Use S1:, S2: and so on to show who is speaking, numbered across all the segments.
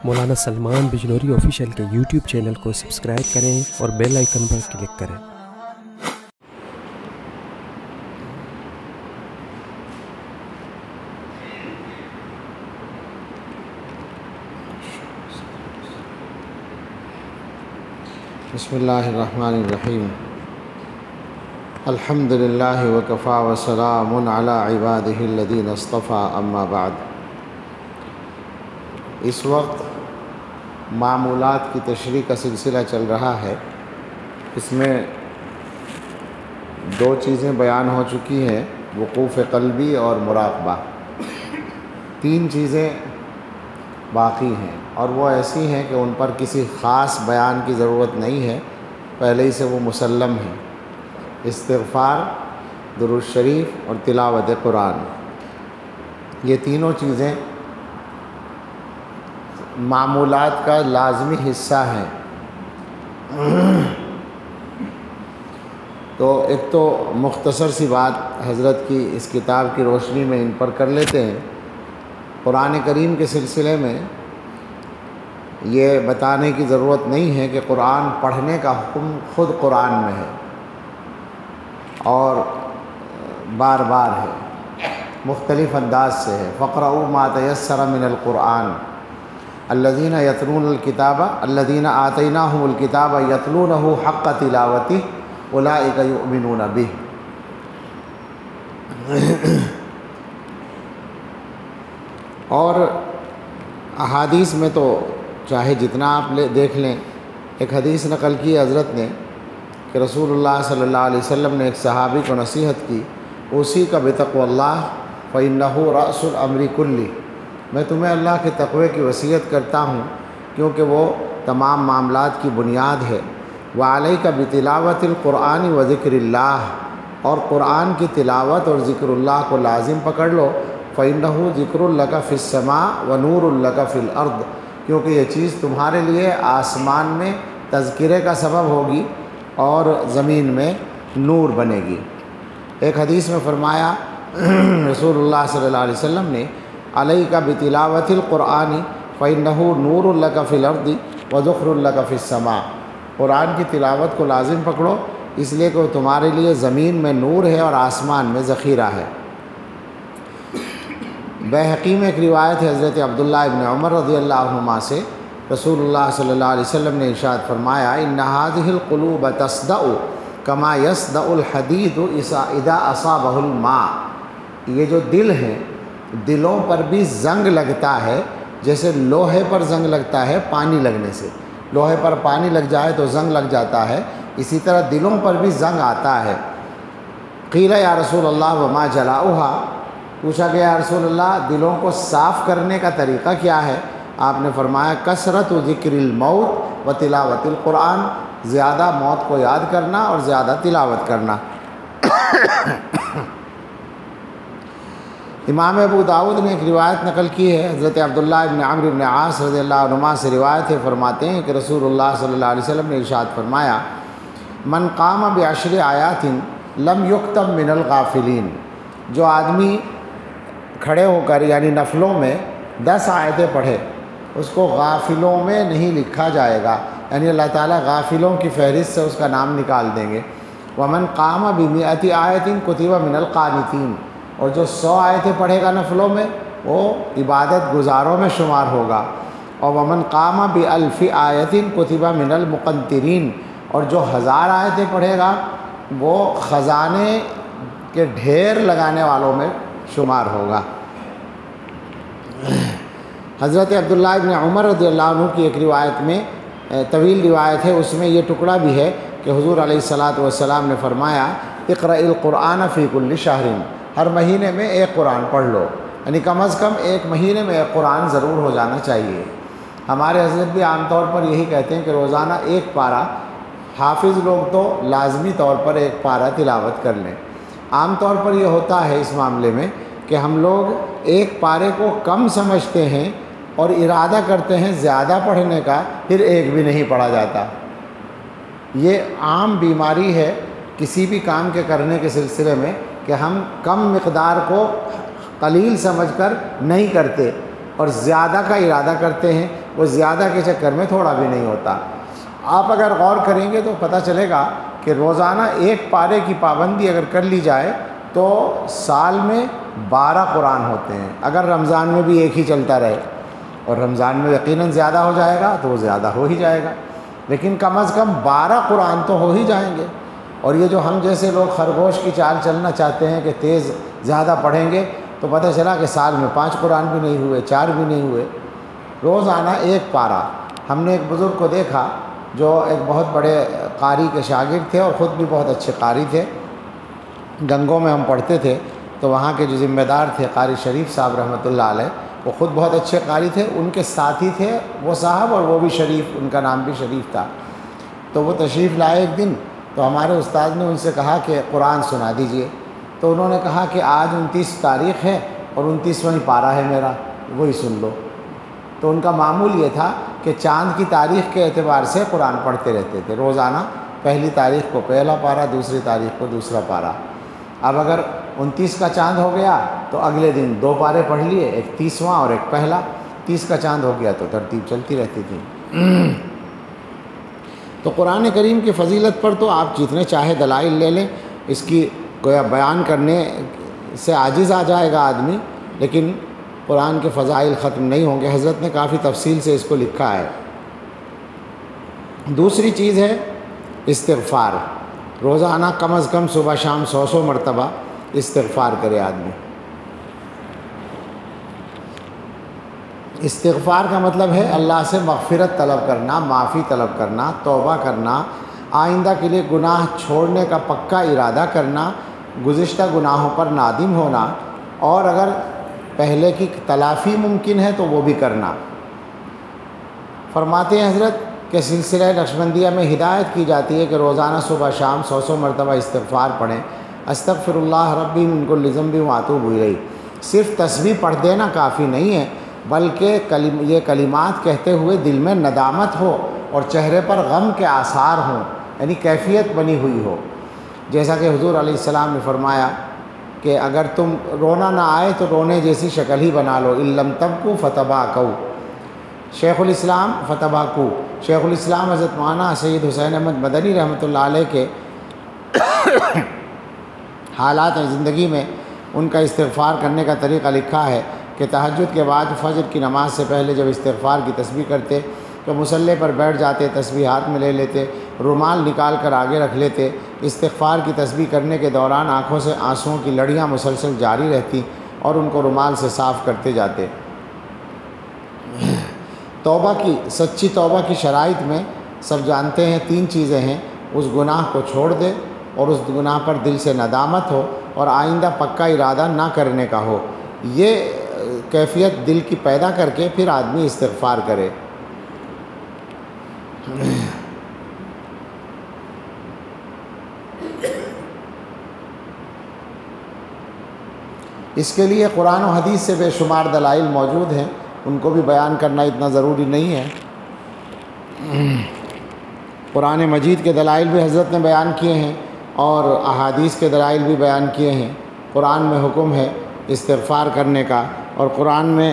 S1: مولانا Salman Bijnori official کے YouTube channel کو subscribe کریں اور بیل آئیکن پر کلک کریں۔
S2: بسم اللہ الرحمن الرحیم۔ الحمد للہ وکفیٰ وسلام علی عبادہ الذین اصطفیٰ، اما بعد۔ اس وقت معمولات کی تشریح کا سلسلہ چل رہا ہے۔ اس میں دو چیزیں بیان ہو چکی ہیں، وقوف قلبی اور مراقبہ۔ تین چیزیں باقی ہیں اور وہ ایسی ہیں کہ ان پر کسی خاص بیان کی ضرورت نہیں ہے، پہلے ہی سے وہ مسلم ہیں۔ استغفار، درود شریف اور تلاوت قرآن، یہ تینوں چیزیں معمولات کا لازمی حصہ ہیں۔ تو ایک تو مختصر سی بات حضرت کی اس کتاب کی روشنی میں ان پر کر لیتے ہیں۔ قرآن کریم کے سلسلے میں یہ بتانے کی ضرورت نہیں ہے کہ قرآن پڑھنے کا حکم خود قرآن میں ہے اور بار بار ہے، مختلف انداز سے ہے۔ فَاقْرَؤُوا مَا تَيَسَّرَ مِنَ الْقُرْآنِ الَّذِينَ يَتْلُونَ الْكِتَابَ الَّذِينَ آتَيْنَاهُمُ الْكِتَابَ يَتْلُونَهُ حَقَّ تِلَاوَتِهِ أُولَٰئِكَ يُؤْمِنُونَ بِهِ۔ اور احادیث میں تو چاہے جتنا آپ دیکھ لیں، ایک حدیث نقل کی حضرت نے کہ رسول اللہ صلی اللہ علیہ وسلم نے ایک صحابی کو نصیحت کی، اوصیک بتقوی اللہ فإنہ رأس الامر کلہ، میں تمہیں اللہ کے تقوی کی وصیت کرتا ہوں کیونکہ وہ تمام معاملات کی بنیاد ہے۔ وعلیک بتلاوت القرآن و ذکر اللہ، اور قرآن کی تلاوت اور ذکر اللہ کو لازم پکڑ لو۔ فإنہ ذکر لک فی السماء و نور لک فی الارض، کیونکہ یہ چیز تمہارے لیے آسمان میں تذکرے کا سبب ہوگی اور زمین میں نور بنے گی۔ ایک حدیث میں فرمایا رسول اللہ صلی اللہ علیہ وسلم نے، علیک بتلاوت القرآن فإنہ نور لک فی الارض و ذکر لک فی السماء، قرآن کی تلاوت کو لازم پکڑو اس لیے کہ وہ تمہارے لیے زمین میں نور ہے اور آسمان میں ذخیرہ ہے۔ بیہقی میں ایک روایت ہے حضرت عبداللہ ابن عمر رضی اللہ عنہما سے، رسول اللہ صلی اللہ علیہ وسلم نے ارشاد فرمایا، ان هذه القلوب تصدع كما يصدع الحديد اذا اصابه الماء، یہ جو دل ہیں، دلوں پر بھی زنگ لگتا ہے جیسے لوہے پر زنگ لگتا ہے پانی لگنے سے۔ لوہے پر پانی لگ جائے تو زنگ لگ جاتا ہے، اسی طرح دلوں پر بھی زنگ آتا ہے۔ قیل یا رسول اللہ وما جلاؤها، پوچھا کہ یا رسول اللہ دلوں کو صاف کرنے کا طریقہ کیا ہے؟ آپ نے فرمایا، کثرت ذکر الموت و تلاوت القرآن، زیادہ موت کو یاد کرنا اور زیادہ تلاوت کرنا۔ امام ابو داؤد نے ایک روایت نقل کی ہے، حضرت عبداللہ ابن عمرو ابن عاص رضی اللہ عنہما سے روایت ہے، فرماتے ہیں کہ رسول اللہ صلی اللہ علیہ وسلم نے ارشاد فرمایا، من قام بعشر آیات لم یکتب من الغافلین، جو آدمی کھڑے ہو کر یعنی نفلوں میں 10 آیتیں پڑھے، اس کو غافلوں میں نہیں لکھا جائے گا، یعنی اللہ تعالیٰ غافلوں کی فہرست سے اس کا نام نکال دیں گے۔ ومن قام بمئۃ آیۃ کتب من القانتین، اور جو 100 آیتیں پڑھے گا نفلوں میں وہ عبادت گزاروں میں شمار ہوگا۔ اور ومن قام بألف آیۃ کتب من المقنطرین، اور جو 1000 آیتیں پڑھے گا وہ خزانے کے ڈھیر لگانے والوں میں شمار ہوگا۔ حضرت عبداللہ ابن عمر رضی اللہ عنہ کی ایک روایت میں، طویل روایت ہے، اس میں یہ ٹکڑا بھی ہے کہ حضور علیہ الصلاۃ والسلام نے فرمایا، اقرأ القرآن فی کل شہر، ہر مہینے میں ایک قرآن پڑھ لو، یعنی کم از کم ایک مہینے میں ایک قرآن ضرور ہو جانا چاہیے۔ ہمارے حضرت بھی عام طور پر یہی کہتے ہیں کہ روزانہ ایک پارہ، حافظ لوگ تو لازمی طور پر ایک پارہ تلاوت کر لیں۔ عام طور پر یہ ہوتا ہے اس معاملے میں کہ ہم لوگ ایک پارے کو کم سمجھتے ہیں اور ارادہ کرتے ہیں زیادہ پڑھنے کا، پھر ایک بھی نہیں پڑھا جاتا۔ یہ عام بیماری ہے کسی بھی کام کے کرنے کے سلسلے میں کہ ہم کم مقدار کو قلیل سمجھ کر نہیں کرتے اور زیادہ کا ارادہ کرتے ہیں وہ زیادہ کے چکر میں تھوڑا بھی نہیں ہوتا۔ آپ اگر غور کریں گے تو پتہ چلے گا کہ روزانہ ایک پارے کی پابندی اگر کر لی جائے تو سال میں 12 قرآن ہوتے ہیں۔ اگر رمضان میں بھی ایک ہی چلتا رہے، اور رمضان میں یقیناً زیادہ ہو جائے گا تو وہ زیادہ ہو ہی جائے گا، لیکن کم از کم 12 قرآن تو ہو ہی جائیں گے۔ اور یہ جو ہم جیسے لوگ خرگوش کی چال چلنا چاہتے ہیں کہ تیز زیادہ پڑھیں گے، تو پتہ چلا کہ سال میں 5 قرآن بھی نہیں ہوئے، 4 بھی نہیں ہوئے۔ روزانہ ایک پارہ۔ ہم نے ایک بزرگ کو دیکھا جو ایک بہت بڑے قاری کے شاگرد تھے اور خود بھی بہت اچھے قاری تھے۔ گنگوں میں ہم پڑھتے تھے تو وہاں کے جو ذمہ دار تھے قاری شریف صاحب رحمۃ اللہ علیہ، وہ خود بہت اچھے قاری تھے، ان کے ساتھی تھے وہ صاحب، اور وہ بھی شریف، ان کا نام بھی شریف تھا۔ تو وہ تشریف لائے ایک دن، تو ہمارے استاد نے ان سے کہا کہ قرآن سنا دیجئے۔ تو انہوں نے کہا کہ آج 29 تاریخ ہے اور 29واں پارہ ہے میرا، وہی سن لو۔ تو ان کا معمول یہ تھا کہ چاند کی تاریخ کے اعتبار سے قرآن پڑھتے رہتے تھے، روزانہ پہلی تاریخ کو پہلا پارہ، دوسری تاریخ کو دوسرا پارہ۔ اب اگر 29 کا چاند ہو گیا تو اگلے دن 2 پارے پڑھ لیے، ایک 30واں اور ایک پہلا۔ 30 کا چاند ہو گیا تو ترتیب چلتی رہتی تھی۔ تو قرآن کریم کی فضیلت پر تو آپ جتنے چاہے دلائل لے لیں، اس کی گویا بیان کرنے سے عاجز آ جائے گا آدمی، لیکن قرآن کے فضائل ختم نہیں ہوں گے۔ حضرت نے کافی تفصیل سے اس کو لکھا ہے۔ دوسری چیز ہے استغفار۔ روزانہ کم از کم صبح شام 100 مرتبہ استغفار کرے آدمی۔ استغفار کا مطلب ہے اللہ سے مغفرت طلب کرنا، معافی طلب کرنا، توبہ کرنا، آئندہ کے لیے گناہ چھوڑنے کا پکا ارادہ کرنا، گزشتہ گناہوں پر نادم ہونا، اور اگر پہلے کی تلافی ممکن ہے تو وہ بھی کرنا۔ فرماتے ہیں حضرت کہ سلسلہ نقشبندیہ میں ہدایت کی جاتی ہے کہ روزانہ صبح شام 100 مرتبہ استغفار پڑھیں۔ استغفر اللہ ربی من کل ذنب واتوب الیہ۔ صرف تسبیح پڑھ دینا کافی نہیں ہے، بلکہ یہ کلمات کہتے ہوئے دل میں ندامت ہو اور چہرے پر غم کے آثار ہوں، یعنی کیفیت بنی ہوئی ہو۔ جیسا کہ حضور علیہ السلام نے فرمایا کہ اگر تم رونا نہ آئے تو رونے جیسی شکل ہی بنا لو، ان لم تبکوا فتباکوا۔ شیخ الاسلام فتباکوا، شیخ الاسلام حضرت مولانا سید حسین احمد مدنی رحمۃ اللہ علیہ کے حالات زندگی میں ان کا استغفار کرنے کا طریقہ لکھا ہے کہ تہجد کے بعد فجر کی نماز سے پہلے جب استغفار کی تسبیح کرتے تو مصلی پر بیٹھ جاتے، تسبیح ہاتھ میں لے لیتے، رومال نکال کر آگے رکھ لیتے۔ استغفار کی تسبیح کرنے کے دوران آنکھوں سے آنسوؤں کی لڑیاں مسلسل جاری رہتی اور ان کو رومال سے صاف کرتے جاتے۔ توبہ کی، سچی توبہ کی شرائط میں سب جانتے ہیں 3 چیزیں ہیں: اس گناہ کو چھوڑ دے، اور اس گناہ پر دل سے ندامت ہو، اور آئندہ پکا ارادہ نہ کرنے کا ہو۔ یہ کیفیت دل کی پیدا کر کے پھر آدمی استغفار کرے۔ اس کے لیے قرآن و حدیث سے بے شمار دلائل موجود ہیں، ان کو بھی بیان کرنا اتنا ضروری نہیں ہے۔ قرآن مجید کے دلائل بھی حضرت نے بیان کیے ہیں اور احادیث کے دلائل بھی بیان کیے ہیں۔ قرآن میں حکم ہے استغفار کرنے کا، اور قرآن میں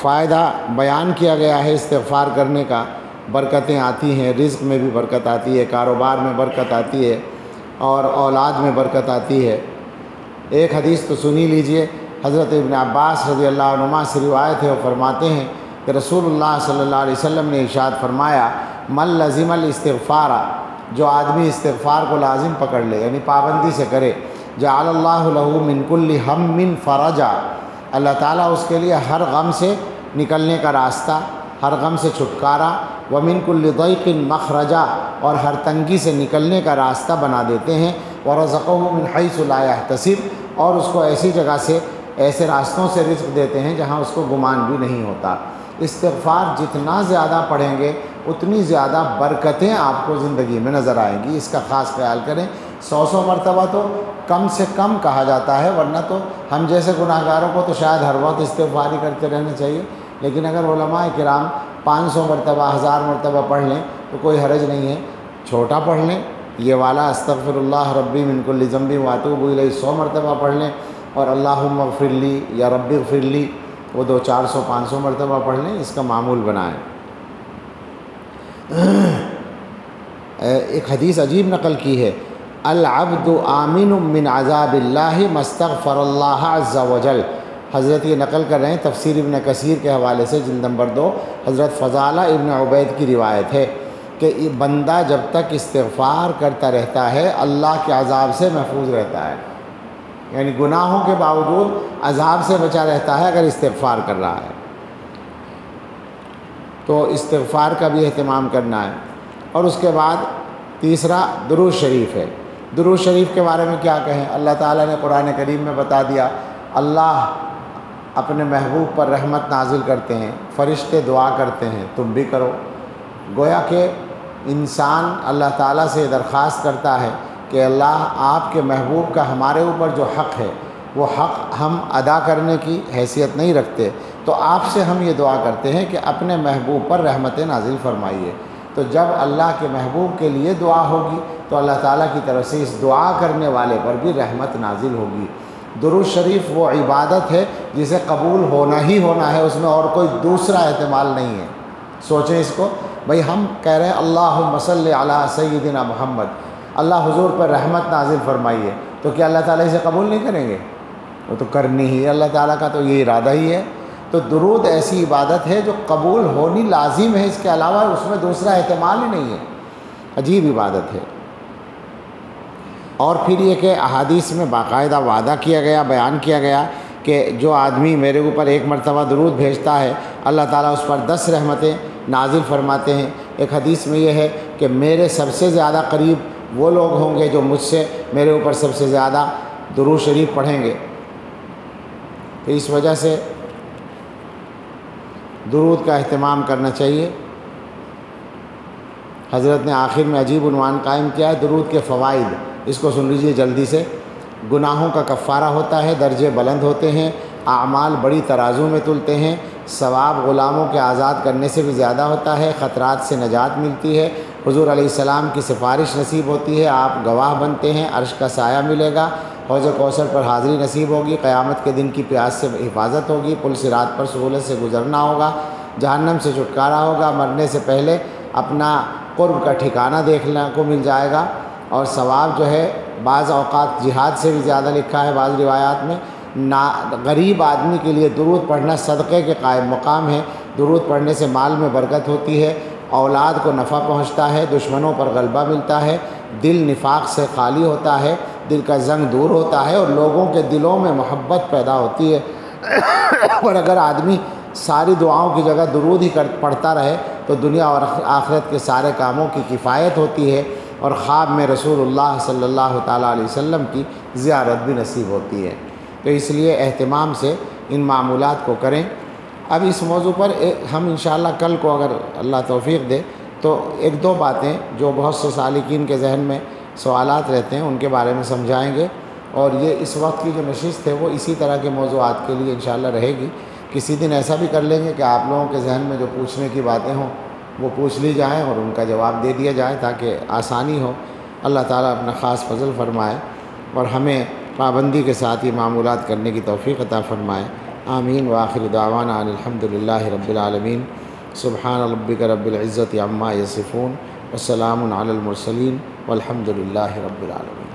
S2: فائدہ بیان کیا گیا ہے استغفار کرنے کا۔ برکتیں آتی ہیں، رزق میں بھی برکت آتی ہے، کاروبار میں برکت آتی ہے، اور اولاد میں برکت آتی ہے۔ ایک حدیث تو سنی لیجئے، حضرت ابن عباس رضی اللہ عنہما سے روایت ہے، وہ فرماتے ہیں کہ رسول اللہ صلی اللہ علیہ وسلم نے ارشاد فرمایا، من لزم الاستغفار، جو آدمی استغفار کو لازم پکڑ لے یعنی پابندی سے کرے، جعل اللہ لہ من کل ہم فرجا، اللہ تعالیٰ اس کے لیے ہر غم سے نکلنے کا راستہ، ہر غم سے چھٹکارا، ومن کل ضیق مخرجا، اور ہر تنگی سے نکلنے کا راستہ بنا دیتے ہیں، ورزقہ من حیث لا یحتسب، اور اس کو ایسی جگہ سے، ایسے راستوں سے رزق دیتے ہیں جہاں اس کو گمان بھی نہیں ہوتا۔ استغفار جتنا زیادہ پڑھیں گے اتنی زیادہ برکتیں آپ کو زندگی میں نظر آئیں گی، اس کا خاص خیال کریں۔ 100 مرتبہ تو کم سے کم کہا جاتا ہے، ورنہ تو ہم جیسے گناہ گاروں کو تو شاید ہر وقت استغفار ہی کرتے رہنا چاہیے، لیکن اگر علماء کرام 500 مرتبہ 1000 مرتبہ پڑھ لیں تو کوئی حرج نہیں ہے۔ چھوٹا پڑھ لیں، یہ والا استغفر اللہ ربی من کل ذنب واتوب الیہ 100 مرتبہ پڑھ لیں، اور اللہم اغفر لی یا رب اغفر لی وہ 200 400 500 مرتبہ پڑھ لیں، اس کا معمول بنائیں۔ ایک حدیث عجیب نقل کی ہے، العبد آمن من عذاب اللہ مستغفر اللہ عز وجل۔ حضرت یہ نقل کر رہے ہیں تفسیر ابن کثیر کے حوالے سے، جلد نمبر 2، حضرت فضالہ ابن عبید کی روایت ہے کہ یہ بندہ جب تک استغفار کرتا رہتا ہے اللہ کے عذاب سے محفوظ رہتا ہے، یعنی گناہوں کے باوجود عذاب سے بچا رہتا ہے اگر استغفار کر رہا ہے۔ تو استغفار کا بھی اہتمام کرنا ہے۔ اور اس کے بعد تیسرا درود شریف ہے۔ درود شریف کے بارے میں کیا کہیں؟ اللہ تعالیٰ نے قرآن کریم میں بتا دیا، اللہ اپنے محبوب پر رحمت نازل کرتے ہیں، فرشتے دعا کرتے ہیں، تم بھی کرو۔ گویا کہ انسان اللہ تعالیٰ سے درخواست کرتا ہے کہ اللہ آپ کے محبوب کا ہمارے اوپر جو حق ہے وہ حق ہم ادا کرنے کی حیثیت نہیں رکھتے، تو آپ سے ہم یہ دعا کرتے ہیں کہ اپنے محبوب پر رحمت نازل فرمائیے۔ تو جب اللہ کے محبوب کے لیے دعا ہوگی تو اللہ تعالیٰ کی طرف سے اس دعا کرنے والے پر بھی رحمت نازل ہوگی۔ درود شریف وہ عبادت ہے جسے قبول ہونا ہی ہونا ہے، اس میں اور کوئی دوسرا احتمال نہیں ہے۔ سوچیں اس کو، بھئی ہم کہہ رہے ہیں اللہم صلی علی سیدنا محمد، اللہ حضور پر رحمت نازل فرمائیے، تو کیا اللہ تعالیٰ اسے قبول نہیں کریں گے؟ وہ تو کرنی ہی ہے، اللہ تعالیٰ کا تو یہ ارادہ ہی ہے۔ تو درود ایسی عبادت ہے جو قبول ہونی لازم ہے، اس کے علاوہ اس میں دوسرا احتمال ہی نہیں ہے، عجیب عبادت ہے۔ اور پھر یہ کہ احادیث میں باقاعدہ وعدہ کیا گیا، بیان کیا گیا کہ جو آدمی میرے اوپر ایک مرتبہ درود بھیجتا ہے اللہ تعالیٰ اس پر 10 رحمتیں نازل فرماتے ہیں۔ ایک حدیث میں یہ ہے کہ میرے سب سے زیادہ قریب وہ لوگ ہوں گے جو مجھ سے میرے اوپر سب سے زیادہ درود شریف پڑھیں گے۔ تو اس وجہ سے درود کا اہتمام کرنا چاہیے۔ حضرت نے آخر میں عجیب عنوان قائم کیا ہے، درود کے فوائد، اس کو سن لیجیے جلدی سے۔ گناہوں کا کفارہ ہوتا ہے، درجے بلند ہوتے ہیں، اعمال بڑی ترازو میں تلتے ہیں، ثواب غلاموں کے آزاد کرنے سے بھی زیادہ ہوتا ہے، خطرات سے نجات ملتی ہے، حضور علیہ السلام کی سفارش نصیب ہوتی ہے، آپ گواہ بنتے ہیں، عرش کا سایہ ملے گا، حوض کوثر پر حاضری نصیب ہوگی، قیامت کے دن کی پیاس سے حفاظت ہوگی، پل صراط پر سہولت سے گزرنا ہوگا، جہنم سے چھٹکارا ہوگا، مرنے سے پہلے اپنا قرب کا ٹھکانہ دیکھنے کو مل جائے گا، اور ثواب جو ہے بعض اوقات جہاد سے بھی زیادہ لکھا ہے بعض روایات میں۔ غریب آدمی کے لیے درود پڑھنا صدقے کے قائم مقام ہے، درود پڑھنے سے مال میں برکت ہوتی ہے، اولاد کو نفع پہنچتا ہے، دشمنوں پر غلبہ ملتا ہے، دل نفاق سے خالی ہوتا ہے، دل کا زنگ دور ہوتا ہے، اور لوگوں کے دلوں میں محبت پیدا ہوتی ہے۔ اور اگر آدمی ساری دعاؤں کی جگہ درود ہی پڑھتا رہے تو دنیا اور آخرت کے سارے کاموں کی کفایت ہوتی ہے، اور خواب میں رسول اللہ صلی اللہ تعالیٰ علیہ وسلم کی زیارت بھی نصیب ہوتی ہے۔ تو اس لیے اہتمام سے ان معمولات کو کریں۔ اب اس موضوع پر ہم انشاءاللہ کل کو اگر اللہ توفیق دے تو ایک دو باتیں جو بہت سے سالکین کے ذہن میں سوالات رہتے ہیں ان کے بارے میں سمجھائیں گے، اور یہ اس وقت کی جو نشست ہے وہ اسی طرح کے موضوعات کے لیے انشاءاللہ رہے گی۔ کسی دن ایسا بھی کر لیں گے کہ آپ لوگوں کے ذہن میں جو پوچھنے کی باتیں ہوں وہ پوچھ لی جائیں اور ان کا جواب دے دیا جائے تاکہ آسانی ہو۔ اللہ تعالیٰ اپنا خاص فضل فرمائے اور ہمیں پابندی کے ساتھ یہ معمولات کرنے کی توفیق عطا فرمائے۔ آمین وآخر دعوانا ان الحمدللہ رب العالمین۔ سبحان ربک رب العزت عما یصفون وسلام علی المرسلین والحمدللہ رب العالمین۔